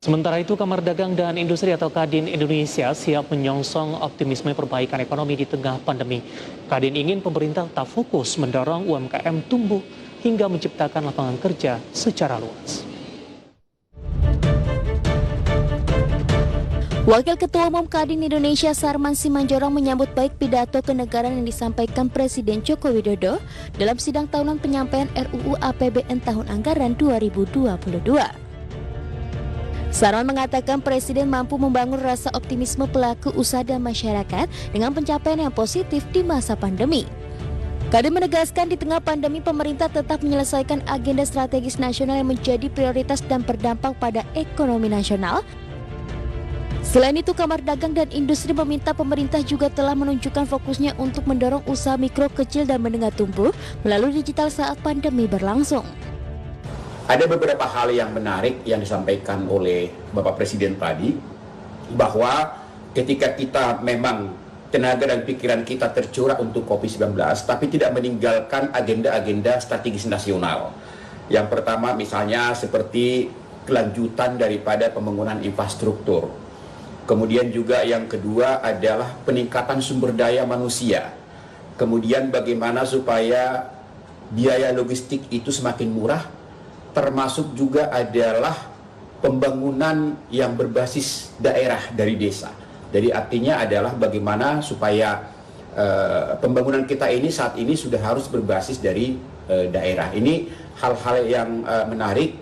Sementara itu, Kamar Dagang dan Industri atau Kadin Indonesia siap menyongsong optimisme perbaikan ekonomi di tengah pandemi. Kadin ingin pemerintah tetap fokus mendorong UMKM tumbuh hingga menciptakan lapangan kerja secara luas. Wakil Ketua Umum Kadin Indonesia Sarman Simanjorang menyambut baik pidato kenegaraan yang disampaikan Presiden Joko Widodo dalam sidang tahunan penyampaian RUU APBN tahun anggaran 2022. Sarman mengatakan Presiden mampu membangun rasa optimisme pelaku usaha dan masyarakat dengan pencapaian yang positif di masa pandemi. Kadin menegaskan di tengah pandemi pemerintah tetap menyelesaikan agenda strategis nasional yang menjadi prioritas dan berdampak pada ekonomi nasional. Selain itu, Kamar Dagang dan Industri meminta pemerintah juga telah menunjukkan fokusnya untuk mendorong usaha mikro, kecil, dan menengah tumbuh melalui digital saat pandemi berlangsung. Ada beberapa hal yang menarik yang disampaikan oleh Bapak Presiden tadi, bahwa ketika kita memang tenaga dan pikiran kita tercurah untuk COVID-19, tapi tidak meninggalkan agenda-agenda strategis nasional. Yang pertama misalnya seperti kelanjutan daripada pembangunan infrastruktur. Kemudian juga yang kedua adalah peningkatan sumber daya manusia. Kemudian bagaimana supaya biaya logistik itu semakin murah, termasuk juga adalah pembangunan yang berbasis daerah dari desa. Jadi artinya adalah bagaimana supaya pembangunan kita ini saat ini sudah harus berbasis dari daerah. Ini hal-hal yang menarik.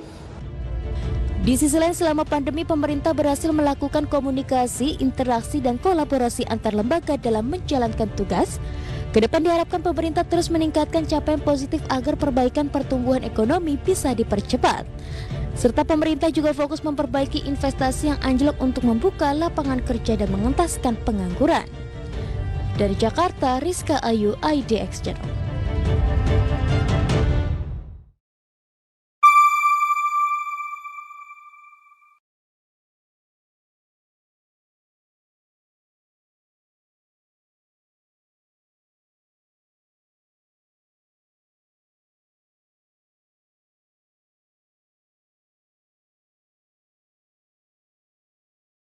Di sisi lain, selama pandemi pemerintah berhasil melakukan komunikasi, interaksi, dan kolaborasi antar lembaga dalam menjalankan tugas. Kedepan diharapkan pemerintah terus meningkatkan capaian positif agar perbaikan pertumbuhan ekonomi bisa dipercepat. Serta pemerintah juga fokus memperbaiki investasi yang anjlok untuk membuka lapangan kerja dan mengentaskan pengangguran. Dari Jakarta, Rizka Ayu, IDX Channel.